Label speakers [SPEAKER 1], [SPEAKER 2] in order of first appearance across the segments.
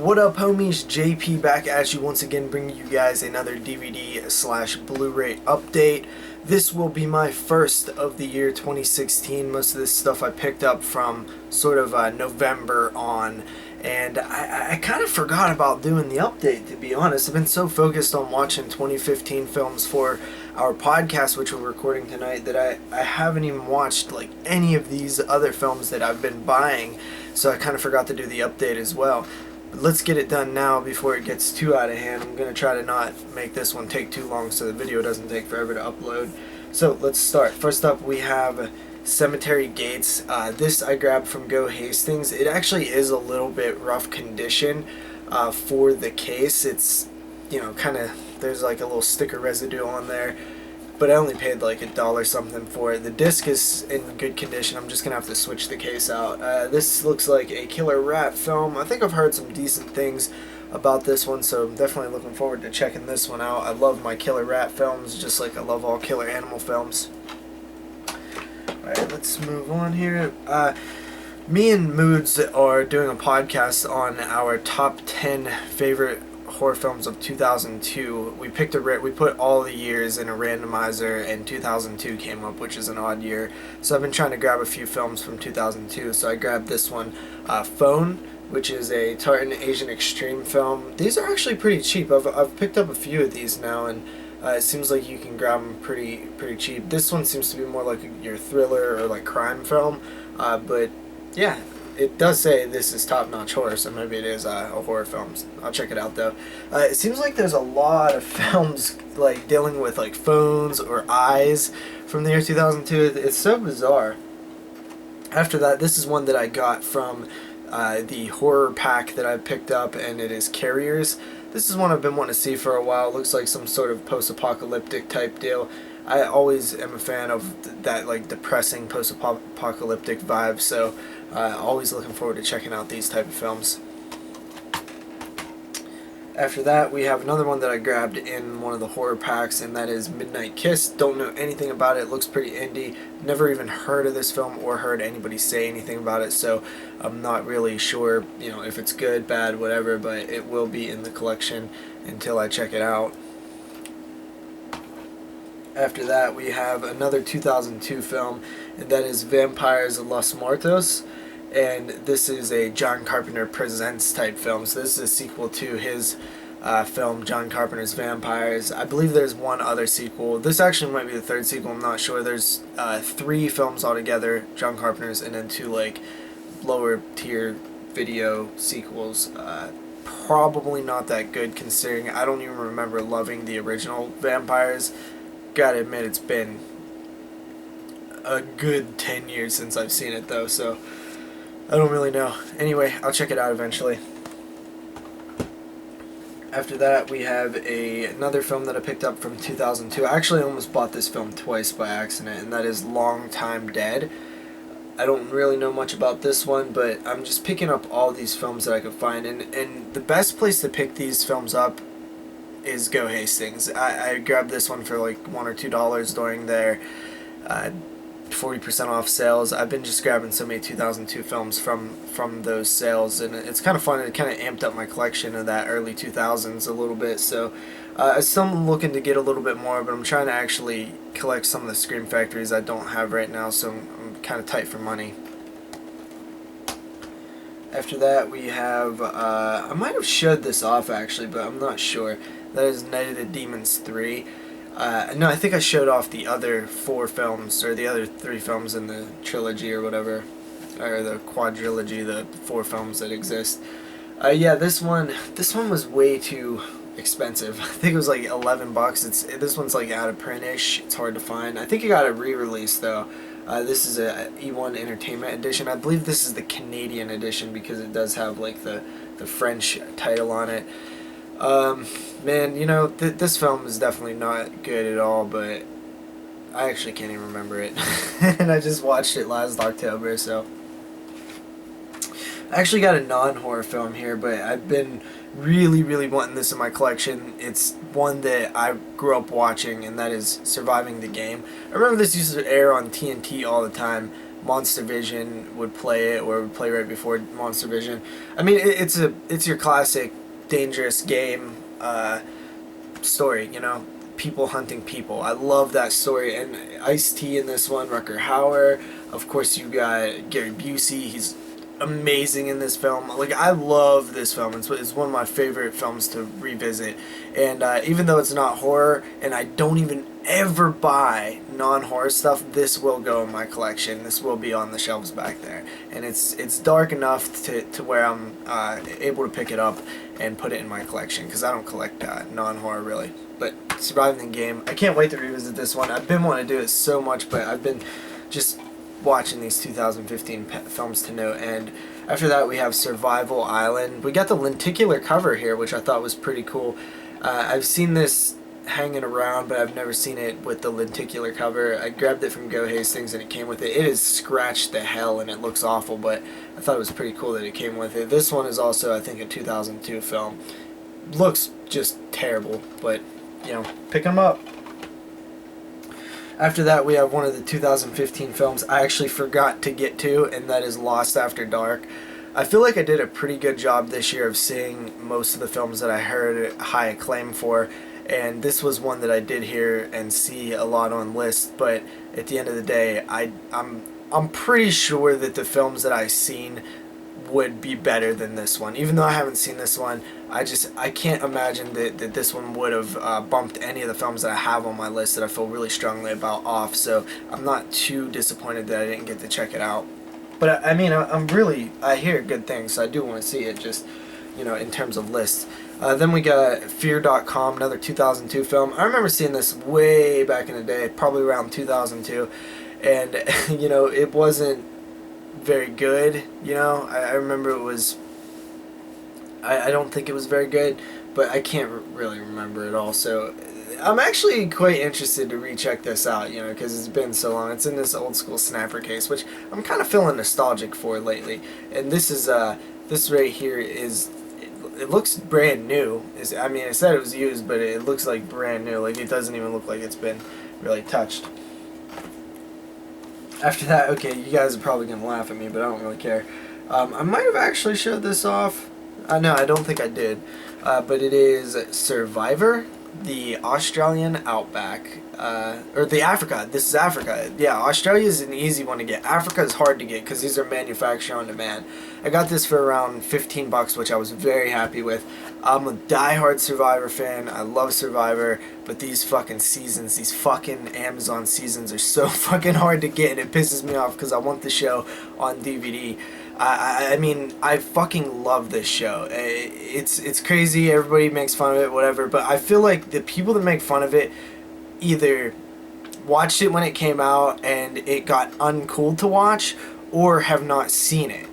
[SPEAKER 1] What up, homies? JP back at you once again, bringing you guys another DVD/Blu-ray update. This will be my first of the year 2016. Most of this stuff I picked up from sort of November on, and I kind of forgot about doing the update, to be honest. I've been so focused on watching 2015 films for our podcast, which we're recording tonight, that I haven't even watched like any of these other films that I've been buying, so I kind of forgot to do the update as well. Let's get it done now before it gets too out of hand. I'm going to try to not make this one take too long so the video doesn't take forever to upload. So let's start. First up we have Cemetery Gates. This I grabbed from Go Hastings. It actually is a little bit rough condition for the case. It's, you know, kind of, there's like a little sticker residue on there, but I only paid like $1 something for it. The disc is in good condition. I'm just gonna have to switch the case out. This looks like a killer rat film. I think I've heard some decent things about this one, so I'm definitely looking forward to checking this one out. I love my killer rat films, just like I love all killer animal films. Alright, let's move on here. Me and Moods are doing a podcast on our top 10 favorite horror films of 2002. We put all the years in a randomizer, and 2002 came up, which is an odd year. So I've been trying to grab a few films from 2002. So I grabbed this one, Phone, which is a Tartan Asian extreme film. These are actually pretty cheap. I've picked up a few of these now, and it seems like you can grab them pretty cheap. This one seems to be more like your thriller or like crime film, but yeah. It does say this is top-notch horror, so maybe it is a horror film. I'll check it out though. It seems like there's a lot of films like dealing with like phones or eyes from the year 2002. It's so bizarre. After that, this is one that I got from the horror pack that I picked up, and it is Carriers. This is one I've been wanting to see for a while. It looks like some sort of post-apocalyptic type deal. I always am a fan of that like depressing post-apocalyptic vibe, so always looking forward to checking out these type of films. After that, we have another one that I grabbed in one of the horror packs, and that is Midnight Kiss. Don't know anything about it. It looks pretty indie. Never even heard of this film or heard anybody say anything about it, so I'm not really sure, you know, if it's good, bad, whatever, but it will be in the collection until I check it out. After that, we have another 2002 film, and that is Vampires Los Muertos, and this is a John Carpenter Presents type film. So this is a sequel to his film, John Carpenter's Vampires. I believe there's one other sequel. This actually might be the third sequel, I'm not sure. There's 3 films altogether, John Carpenter's, and then 2 like lower tier video sequels. Probably not that good, considering I don't even remember loving the original Vampires. Gotta admit, it's been a good 10 years since I've seen it though, so I don't really know. Anyway, I'll check it out eventually. After that, we have another film that I picked up from 2002. I actually almost bought this film twice by accident, and that is Long Time Dead. I don't really know much about this one, but I'm just picking up all these films that I could find, and the best place to pick these films up is Go Hastings. I grabbed this one for like $1 or $2 during their 40% off sales. I've been just grabbing so many 2002 films from those sales, and it's kind of fun. It kind of amped up my collection of that early 2000s a little bit, so I'm still looking to get a little bit more, but I'm trying to actually collect some of the Scream Factories I don't have right now, so I'm kind of tight for money. After that, we have, I might have showed this off actually, but I'm not sure. That is Night of the Demons 3. No, I think I showed off the other 4 films, or the other 3 films in the trilogy or whatever, or the quadrilogy, the 4 films that exist. Yeah, this one was way too expensive. I think it was like $11. This one's like out of print-ish. It's hard to find. I think it got a re-release though. This is a E1 Entertainment edition. I believe this is the Canadian edition because it does have like the French title on it. Man, you know, this film is definitely not good at all, but I actually can't even remember it. And I just watched it last October, so. I actually got a non-horror film here, but I've been really wanting this in my collection. It's one that I grew up watching, and that is Surviving the Game. I remember this used to air on TNT all the time Monster Vision would play it, or would play right before Monster Vision. I mean, it's your classic dangerous game story, you know, people hunting people. I love that story, and Ice-T in this one, Rucker Hauer, of course you got Gary Busey, he's amazing in this film. Like, I love this film. It's one of my favorite films to revisit, and even though it's not horror, and I don't even ever buy non-horror stuff, this will go in my collection. This will be on the shelves back there, and it's dark enough to where I'm able to pick it up and put it in my collection, because I don't collect non-horror really. But Surviving the Game, I can't wait to revisit this one. I've been wanting to do it so much, but I've been just watching these 2015 films to no end. After that, we have Survival Island. We got the lenticular cover here, which I thought was pretty cool. I've seen this hanging around, but I've never seen it with the lenticular cover. I grabbed it from Go Hastings and it came with it. It is scratched to hell and it looks awful, but I thought it was pretty cool that it came with it. This one is also, I think, a 2002 film. Looks just terrible, but, you know, pick them up. After that, we have one of the 2015 films I actually forgot to get to, and that is Lost After Dark. I feel like I did a pretty good job this year of seeing most of the films that I heard high acclaim for, and this was one that I did hear and see a lot on lists, but at the end of the day, I'm pretty sure that the films that I've seen would be better than this one. Even though I haven't seen this one, I can't imagine that this one would have bumped any of the films that I have on my list that I feel really strongly about off, so I'm not too disappointed that I didn't get to check it out. But I mean, I hear good things, so I do want to see it, just, you know, in terms of lists. Then we got Fear.com, another 2002 film. I remember seeing this way back in the day, probably around 2002, and, you know, it wasn't very good, you know. I remember it was, I don't think it was very good, but I can't really remember it all, so I'm actually quite interested to recheck this out, you know, because it's been so long. It's in this old school snapper case, which I'm kind of feeling nostalgic for lately, and this is, this right here is, it looks brand new. I mean, I said it was used, but it looks like brand new. Like, it doesn't even look like it's been really touched. After that, okay, you guys are probably going to laugh at me, but I don't really care. I might have actually showed this off. No, I don't think I did. But it is Survivor, the Australian Outback. Or the Africa. This is Africa. Yeah, Australia is an easy one to get. Africa is hard to get because these are manufactured on demand. I got this for around 15 bucks, which I was very happy with. I'm a diehard Survivor fan. I love Survivor, but these fucking seasons, these fucking Amazon seasons are so fucking hard to get, and it pisses me off because I want the show on DVD. I mean, I fucking love this show. It's crazy. Everybody makes fun of it, whatever, but I feel like the people that make fun of it either watched it when it came out and it got uncool to watch, or have not seen it.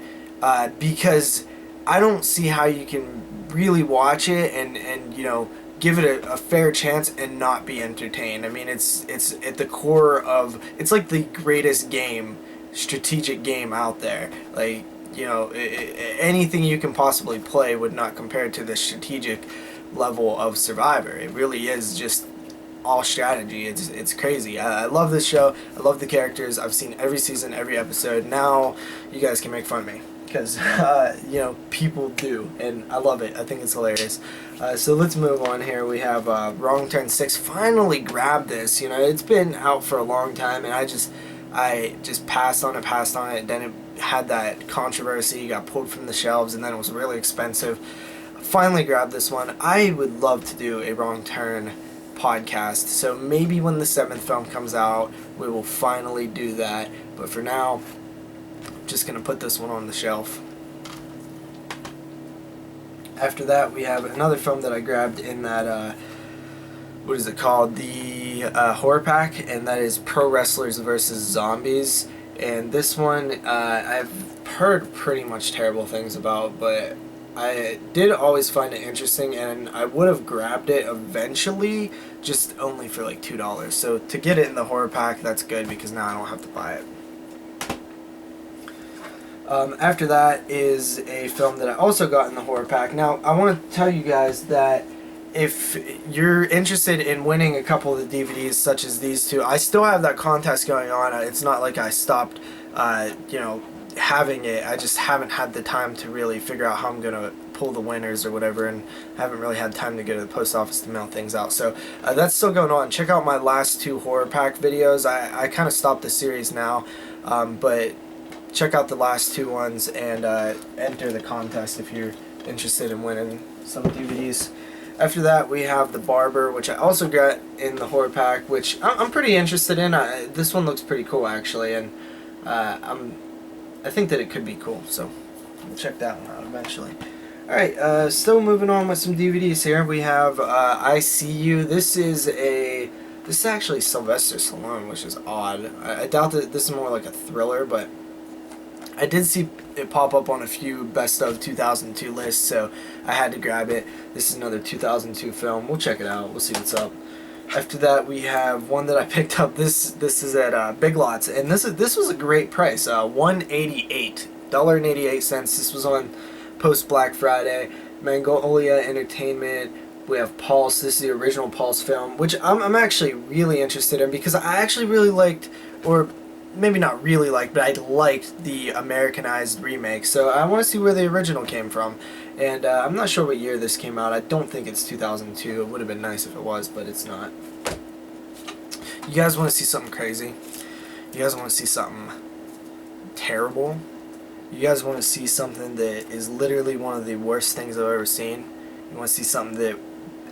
[SPEAKER 1] Because I don't see how you can really watch it and you know, give it a fair chance and not be entertained. I mean, it's at the core of, it's like the greatest game, strategic game out there. Like, you know, anything you can possibly play would not compare to the strategic level of Survivor. It really is just all strategy. It's crazy. I love this show. I love the characters. I've seen every season, every episode. Now you guys can make fun of me because you know, people do, and I love it. I think it's hilarious. So let's move on here. We have Wrong Turn 6. Finally grabbed this. You know, it's been out for a long time, and I just passed on it. Then it had that controversy, got pulled from the shelves, and then it was really expensive. Finally grabbed this one. I would love to do a Wrong Turn podcast, so maybe when the 7th film comes out we will finally do that, but for now I'm just gonna put this one on the shelf. After that, we have another film that I grabbed in that what is it called, the horror pack, and that is Pro Wrestlers vs. Zombies. And this one I've heard pretty much terrible things about, but I did always find it interesting, and I would have grabbed it eventually, just only for like $2. So to get it in the horror pack, that's good, because now I don't have to buy it. After that is a film that I also got in the horror pack. Now, I want to tell you guys that if you're interested in winning a couple of the DVDs such as these two, I still have that contest going on. It's not like I stopped you know, having it. I just haven't had the time to really figure out how I'm gonna pull the winners or whatever, and haven't really had time to go to the post office to mail things out. So that's still going on. Check out my last 2 horror pack videos. I kind of stopped the series now, but check out the last 2 ones and enter the contest if you're interested in winning some DVDs. After that, we have The Barber, which I also got in the horror pack, which I'm pretty interested in. This one looks pretty cool, actually, and I think that it could be cool, so we'll check that one out eventually. Alright, still moving on with some DVDs here. We have I See You. This is actually Sylvester Stallone, which is odd. I doubt that this is more like a thriller, but I did see it pop up on a few best of 2002 lists, so I had to grab it. This is another 2002 film. We'll check it out. We'll see what's up. After that, we have one that I picked up. This is at Big Lots, and this was a great price. $1.88. This was on post Black Friday. Magnolia Entertainment. We have Pulse. This is the original Pulse film, which I'm actually really interested in because I actually really liked, or maybe not really liked, but I liked the Americanized remake. So I want to see where the original came from. And I'm not sure what year this came out. I don't think it's 2002. It would have been nice if it was, but it's not. You guys want to see something crazy? You guys want to see something terrible? You guys want to see something that is literally one of the worst things I've ever seen? You want to see something that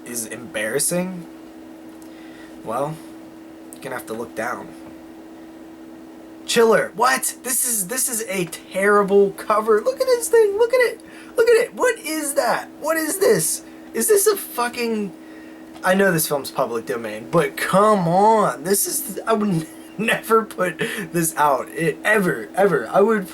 [SPEAKER 1] is embarrassing? Well, you're going to have to look down. Chiller. What? This is a terrible cover. Look at this thing. Look at it. Look at it. What is that? What is this? Is this a fucking... I know this film's public domain, but come on. This is... I would never put this out. Ever. I would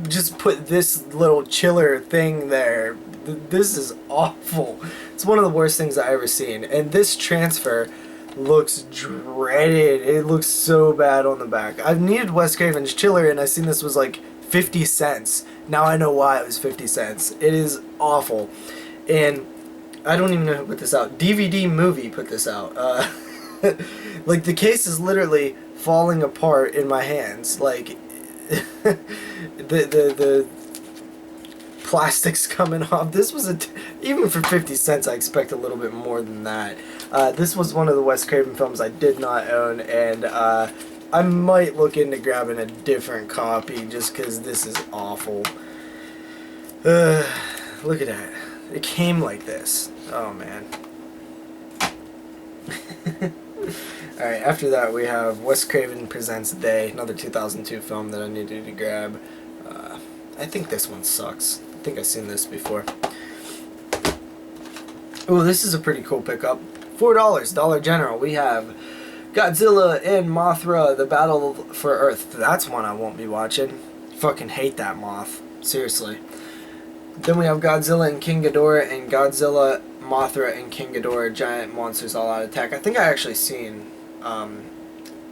[SPEAKER 1] just put this little chiller thing there. This is awful. It's one of the worst things I've ever seen. And this transfer looks dreaded. It looks so bad on the back. I've needed Wes Craven's chiller, and I seen this was like 50 cents. Now I know why it was 50 cents. It is awful. And I don't even know who put this out. DVD Movie put this out. Like, the case is literally falling apart in my hands. Like, the plastic's coming off. This was even for 50 cents, I expect a little bit more than that. This was one of the Wes Craven films I did not own, and I might look into grabbing a different copy just because this is awful. Look at that. It came like this. Oh, man. Alright, after that we have Wes Craven Presents Day, another 2002 film that I needed to grab. I think this one sucks. I think I've seen this before. Oh, this is a pretty cool pickup. $4, Dollar General. We have Godzilla and Mothra, The Battle for Earth. That's one I won't be watching. Fucking hate that moth. Seriously. Then we have Godzilla and King Ghidorah, and Godzilla, Mothra, and King Ghidorah, Giant Monsters All Out Attack. I think I actually seen...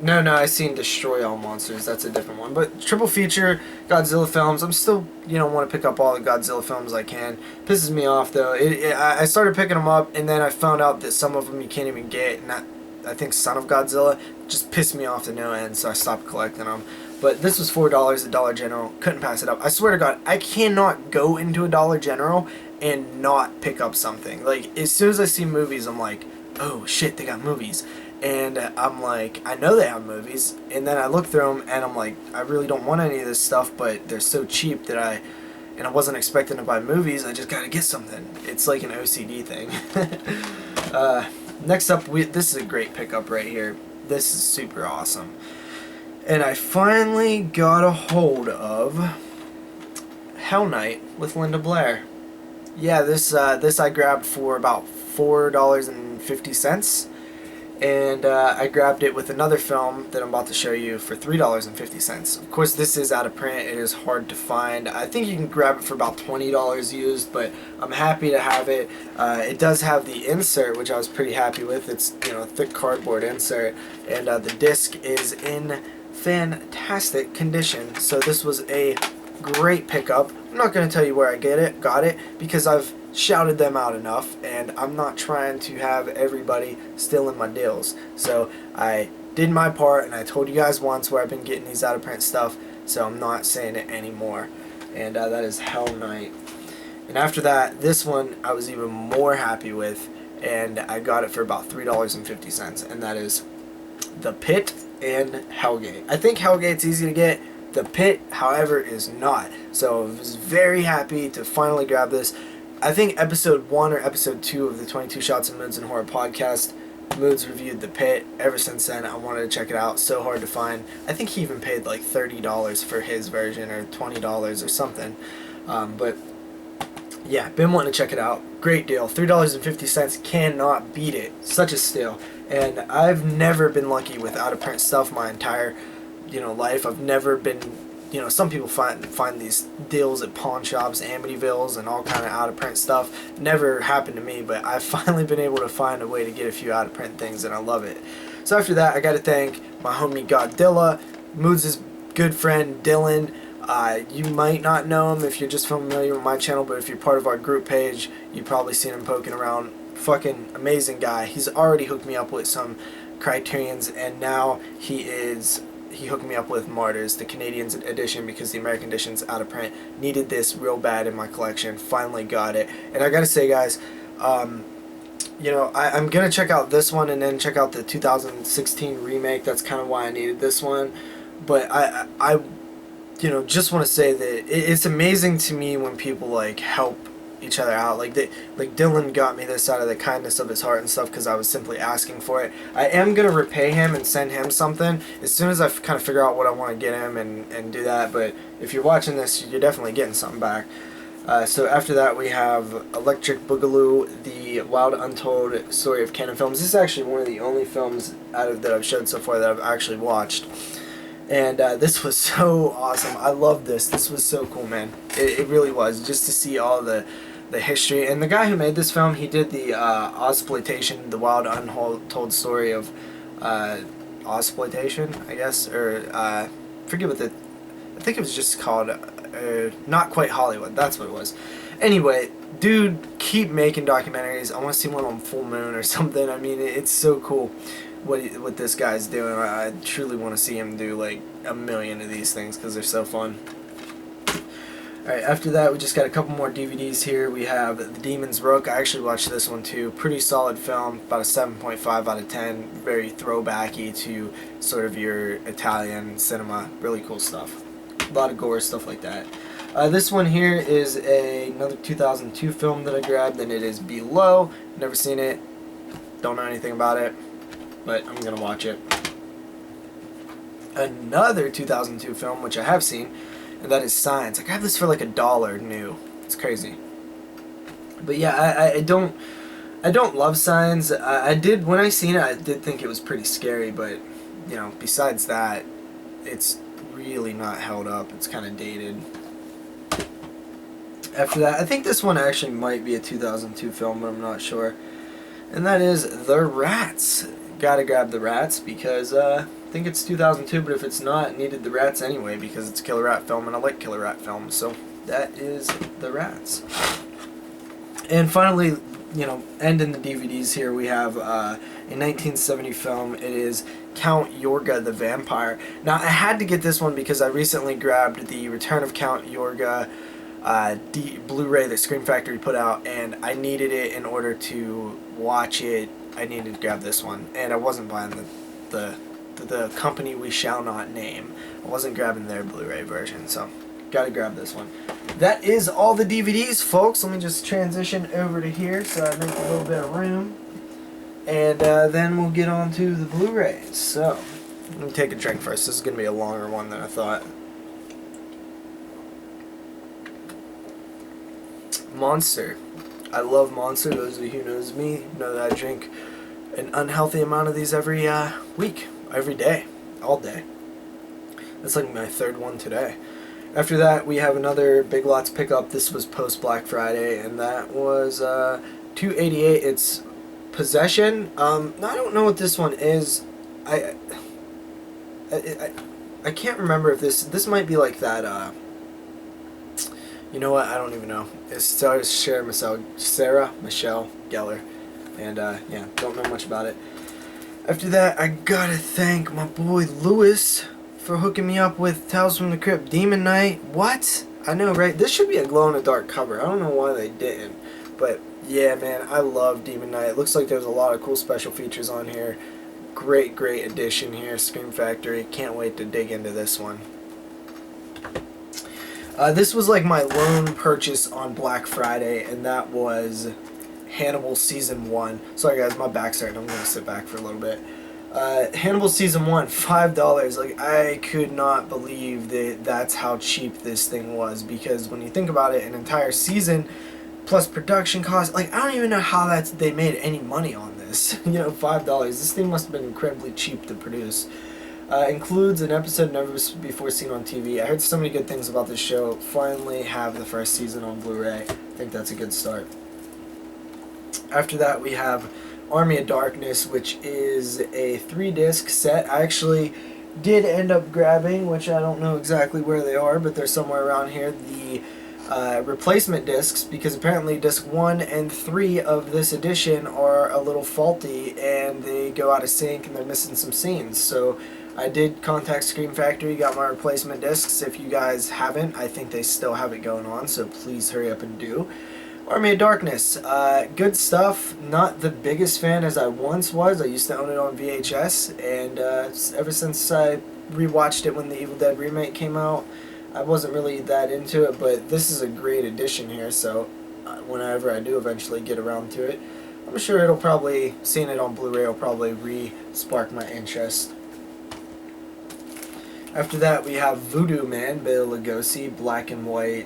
[SPEAKER 1] No, I seen Destroy All Monsters. That's a different one. But triple feature Godzilla films. I'm still, want to pick up all the Godzilla films I can. Pisses me off though. I started picking them up, and then I found out that some of them you can't even get. And that, I think Son of Godzilla just pissed me off to no end, so I stopped collecting them. But this was $4 at Dollar General. Couldn't pass it up. I swear to God, I cannot go into a Dollar General and not pick up something. Like, as soon as I see movies, I'm like, oh shit, they got movies. And I'm like, I know they have movies, and then I look through them, and I'm like, I really don't want any of this stuff, but they're so cheap that I wasn't expecting to buy movies, I just gotta get something. It's like an OCD thing. Next up, this is a great pickup right here. This is super awesome. And I finally got a hold of Hell Night with Linda Blair. Yeah, this I grabbed for about $4.50. And I grabbed it with another film that I'm about to show you for $3.50. Of course, this is out of print. It is hard to find. I think you can grab it for about $20 used, but I'm happy to have it. It does have the insert, which I was pretty happy with. It's, a thick cardboard insert, and the disc is in fantastic condition. So this was a great pickup. I'm not going to tell you where I got it, because I've shouted them out enough, and I'm not trying to have everybody stealing my deals. So I did my part, and I told you guys once where I've been getting these out of print stuff, so I'm not saying it anymore. And that is Hell Knight. And after that, this one I was even more happy with, and I got it for about $3.50, and that is The Pit and Hellgate. I think Hellgate's easy to get. The Pit, however, is not. So I was very happy to finally grab this. I think episode 1 or episode 2 of the 22 Shots of Moods and Horror podcast, Moods reviewed The Pit. Ever since then, I wanted to check it out. So hard to find. I think he even paid like $30 for his version, or $20 or something. But yeah, been wanting to check it out. Great deal. $3.50, cannot beat it. Such a steal. And I've never been lucky with out-of-print stuff my entire, life. I've never been, some people find these deals at pawn shops, Amityvilles, and all kind of out-of-print stuff. Never happened to me, but I've finally been able to find a way to get a few out-of-print things, and I love it. So after that, I got to thank my homie Godzilla, Moods' good friend Dylan. You might not know him if you're just familiar with my channel, but if you're part of our group page, you've probably seen him poking around. Fucking amazing guy. He's already hooked me up with some Criterions, and now he hooked me up with Martyrs, the Canadian edition, because the American edition's out of print. Needed this real bad in my collection. Finally got it. And I gotta say, guys, I'm gonna check out this one and then check out the 2016 remake. That's kind of why I needed this one. But I just want to say that it's amazing to me when people like help each other out. Like Dylan got me this out of the kindness of his heart and stuff because I was simply asking for it. I am gonna repay him and send him something as soon as I kind of figure out what I want to get him and do that. But if you're watching this, you're definitely getting something back. So after that, we have Electric Boogaloo, the Wild Untold Story of Canon Films. This is actually one of the only films that I've showed so far that I've actually watched. And this was so awesome. I love this. This was so cool, man. It really was. Just to see all the history. And the guy who made this film, he did the Ozploitation, the Wild Untold Story of Ozploitation, I guess. Or, forget what I think it was just called Not Quite Hollywood. That's what it was. Anyway, dude, keep making documentaries. I want to see one on Full Moon or something. I mean, it's so cool what this guy's doing. I truly want to see him do like a million of these things because they're so fun. Alright, after that, we just got a couple more DVDs here. We have The Demon's Rook. I actually watched this one too. Pretty solid film, about a 7.5 out of 10. Very throwbacky to sort of your Italian cinema. Really cool stuff. A lot of gore, stuff like that. This one here is another 2002 film that I grabbed, and it is Below. Never seen it. Don't know anything about it, but I'm going to watch it. Another 2002 film, which I have seen, and that is Signs. I grabbed this for like $1 new. It's crazy. But yeah, I don't love Signs. I did, when I seen it, I did think it was pretty scary, but besides that, it's really not held up. It's kind of dated. After that, I think this one actually might be a 2002 film, but I'm not sure. And that is The Rats. Gotta grab The Rats because I think it's 2002, but if it's not, needed The Rats anyway because it's a killer rat film and I like killer rat films. So that is The Rats. And finally, ending the DVDs here, we have a 1970 film. It is Count Yorga the Vampire. Now, I had to get this one because I recently grabbed the Return of Count Yorga Blu-ray that Scream Factory put out, and I needed it in order to watch it. I needed to grab this one, and I wasn't buying the company we shall not name. I wasn't grabbing their Blu-ray version, so gotta grab this one. That is all the DVDs, folks. Let me just transition over to here so I make a little bit of room, and then we'll get on to the Blu-rays. So let me take a drink first. This is gonna be a longer one than I thought. Monster. I love Monster. Those of you who knows me know that I drink an unhealthy amount of these every week, every day, all day. That's like my third one today. After that, we have another Big Lots pickup. This was post Black Friday, and that was $2.88. It's Possession. I don't know what this one is. I can't remember if this might be like that. You know what? I don't even know. It stars Sarah Michelle Gellar, and yeah, don't know much about it. After that, I gotta thank my boy Lewis for hooking me up with Tales from the Crypt Demon Knight. What? I know, right? This should be a glow-in-the-dark cover. I don't know why they didn't. But, yeah, man, I love Demon Knight. It looks like there's a lot of cool special features on here. Great, great addition here, Scream Factory. Can't wait to dig into this one. This was like my lone purchase on Black Friday, and that was Hannibal Season 1. Sorry guys, my back's hurting. I'm going to sit back for a little bit. Hannibal Season 1, $5. Like, I could not believe that that's how cheap this thing was, because when you think about it, an entire season plus production costs, like, I don't even know how they made any money on this. You know, $5. This thing must have been incredibly cheap to produce. Includes an episode never before seen on TV. I heard so many good things about this show. Finally have the first season on Blu-ray. I think that's a good start. After that, we have Army of Darkness, which is a 3-disc set. I actually did end up grabbing, which I don't know exactly where they are, but they're somewhere around here, the replacement discs, because apparently disc 1 and 3 of this edition are a little faulty and they go out of sync and they're missing some scenes. So I did contact Scream Factory, got my replacement discs. If you guys haven't, I think they still have it going on, so please hurry up and do. Army of Darkness, good stuff. Not the biggest fan as I once was. I used to own it on VHS, and ever since I rewatched it when the Evil Dead remake came out, I wasn't really that into it, but this is a great addition here, so whenever I do eventually get around to it, I'm sure it'll probably, seeing it on Blu-ray will probably re-spark my interest. After that, we have Voodoo Man, Bela Lugosi, black and white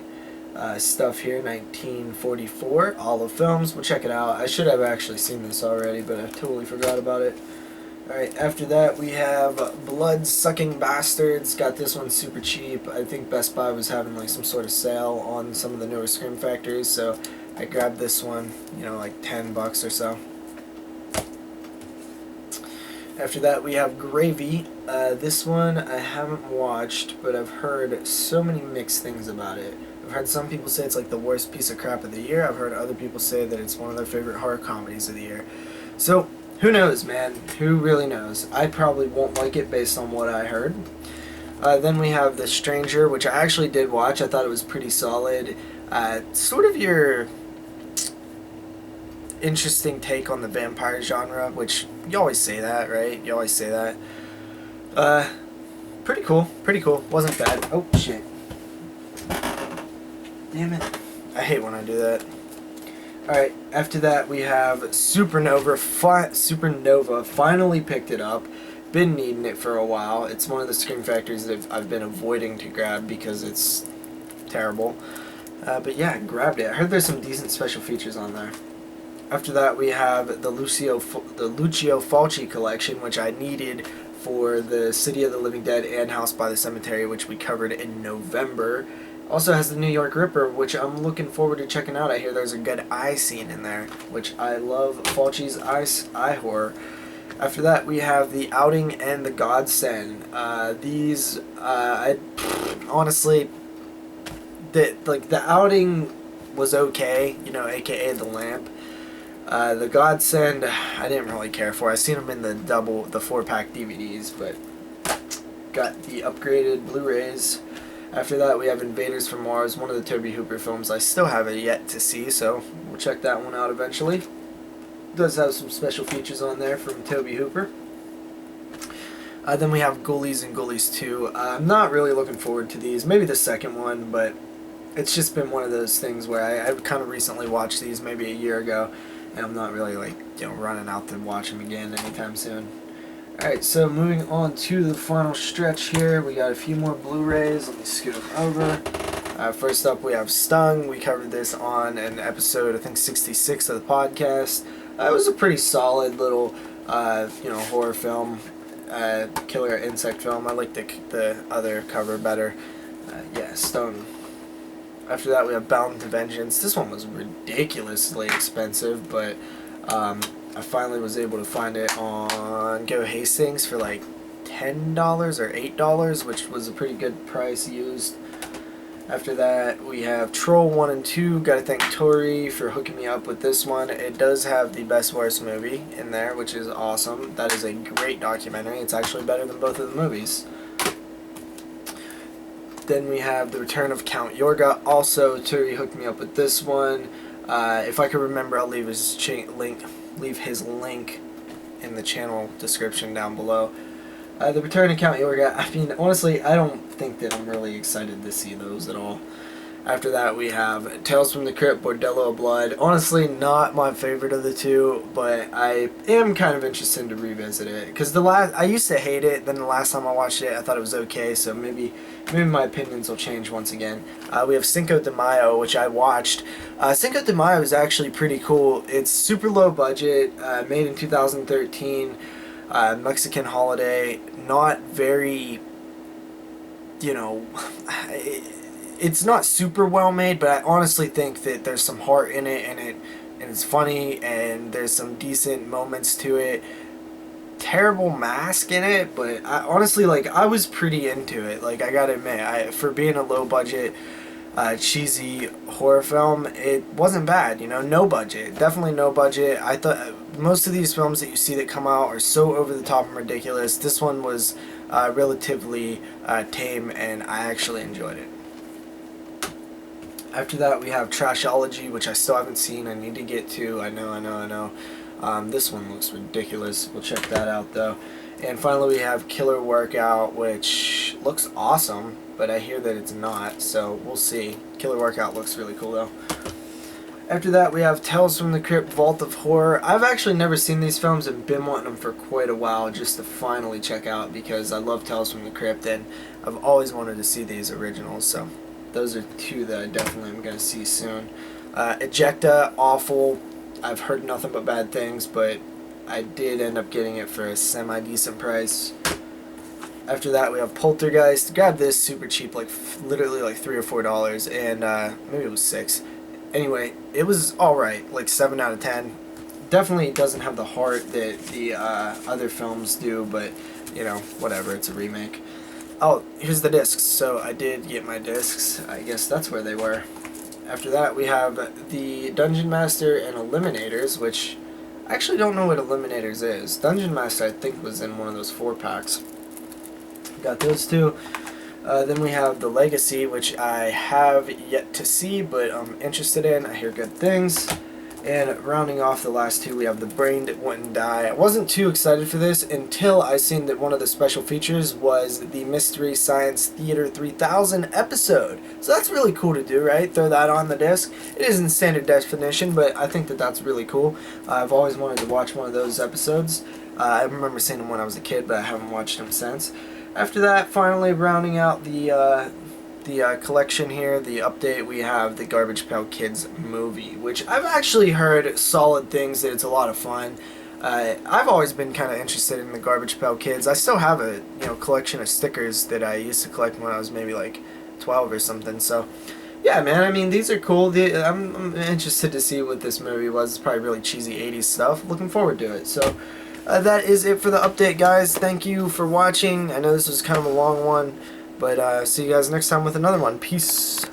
[SPEAKER 1] stuff here, 1944, Olive Films. We'll check it out. I should have actually seen this already, but I totally forgot about it. Alright, after that, we have Blood-Sucking Bastards. Got this one super cheap. I think Best Buy was having like some sort of sale on some of the newer Scream Factories, so I grabbed this one, you know, like $10 or so. After that, we have Gravy. This one I haven't watched, but I've heard so many mixed things about it. I've heard some people say it's like the worst piece of crap of the year. I've heard other people say that it's one of their favorite horror comedies of the year. So, who knows, man? Who really knows? I probably won't like it based on what I heard. Then we have The Stranger, which I actually did watch. I thought it was pretty solid. Sort of your interesting take on the vampire genre, which you always say that, right? You always say that. Pretty cool. Pretty cool. Wasn't bad. Oh, shit. Damn it. I hate when I do that. Alright, after that we have Supernova. Supernova finally picked it up. Been needing it for a while. It's one of the Scream Factories that I've been avoiding to grab because it's terrible. But yeah, grabbed it. I heard there's some decent special features on there. After that we have the Lucio Fulci collection, which I needed for the City of the Living Dead and House by the Cemetery, which we covered in November. Also has the New York Ripper, which I'm looking forward to checking out. I hear there's a good eye scene in there, which I love Fulci's eye horror. After that, we have The Outing and The Godsend. These, honestly, The Outing was okay, you know, aka The Lamp. The Godsend, I didn't really care for. I seen them in the 4-pack DVDs, but got the upgraded Blu-rays. After that, we have Invaders from Mars, one of the Tobe Hooper films. I still have it yet to see, so we'll check that one out eventually. It does have some special features on there from Tobe Hooper. Then we have Ghoulies and Ghoulies 2. I'm not really looking forward to these. Maybe the second one, but it's just been one of those things where I kind of recently watched these maybe a year ago, and I'm not really, like, you know, running out to watch them again anytime soon. Alright, so moving on to the final stretch here, we got a few more Blu-rays. Let me scoot them over. First up, we have Stung. We covered this on an episode, I think 66 of the podcast. It was a pretty solid little, you know, horror film, killer insect film. I like the other cover better. Yeah, Stung. After that, we have Bound to Vengeance. This one was ridiculously expensive, but I finally was able to find it on Go Hastings for like $10 or $8, which was a pretty good price used. After that, we have Troll 1 and 2. Gotta thank Tori for hooking me up with this one. It does have the Best Worst movie in there, which is awesome. That is a great documentary. It's actually better than both of the movies. Then we have The Return of Count Yorga. Also, Tori hooked me up with this one. If I could remember, I'll leave his link in the channel description down below. The Return of Count Yorga, I mean, honestly, I don't think that I'm really excited to see those at all. After that, we have Tales from the Crypt, Bordello of Blood. Honestly, not my favorite of the two, but I am kind of interested to revisit it. Because I used to hate it, then the last time I watched it, I thought it was okay, so maybe my opinions will change once again. We have Cinco de Mayo, which I watched. Cinco de Mayo is actually pretty cool. It's super low budget, made in 2013, Mexican holiday, not very, you know, it's not super well made, but I honestly think that there's some heart in it, and it's funny, and there's some decent moments to it. Terrible mask in it, but I honestly, like, I was pretty into it. Like, I gotta admit, for being a low budget, cheesy horror film, it wasn't bad. You know, no budget, definitely no budget. I thought most of these films that you see that come out are so over the top and ridiculous. This one was relatively tame, and I actually enjoyed it. After that, we have Trashology, which I still haven't seen. I need to get to. I know. This one looks ridiculous. We'll check that out, though. And finally, we have Killer Workout, which looks awesome, but I hear that it's not, so we'll see. Killer Workout looks really cool, though. After that, we have Tales from the Crypt, Vault of Horror. I've actually never seen these films and been wanting them for quite a while just to finally check out, because I love Tales from the Crypt, and I've always wanted to see these originals, so those are two that I definitely am going to see soon. Ejecta, awful. I've heard nothing but bad things, but I did end up getting it for a semi-decent price. After that, we have Poltergeist. Grabbed this super cheap, like literally like $3 or $4, and maybe it was $6. Anyway, it was alright, like 7 out of 10. Definitely doesn't have the heart that the other films do, but, you know, whatever, it's a remake. Oh, here's the discs. So I did get my discs. I guess that's where they were. After that, we have the Dungeon Master and Eliminators, which I actually don't know what Eliminators is. Dungeon Master, I think, was in one of those 4-packs. Got those two. Then we have the Legacy, which I have yet to see, but I'm interested in. I hear good things. And rounding off the last two, we have The Brain That Wouldn't Die. I wasn't too excited for this until I seen that one of the special features was the Mystery Science Theater 3000 episode. So that's really cool to do, right? Throw that on the disc. It is in standard definition, but I think that that's really cool. I've always wanted to watch one of those episodes. I remember seeing them when I was a kid, but I haven't watched them since. After that, finally rounding out the collection here, the update, we have the Garbage Pail Kids movie, which I've actually heard solid things, that it's a lot of fun. I've always been kind of interested in the Garbage Pail Kids. I still have a collection of stickers that I used to collect when I was maybe like 12 or something. So yeah, man, I mean, these are cool. I'm interested to see what this movie was. It's probably really cheesy 80s stuff. Looking forward to it. So that is it for the update, guys. Thank you for watching. I know this was kind of a long one, but see you guys next time with another one. Peace.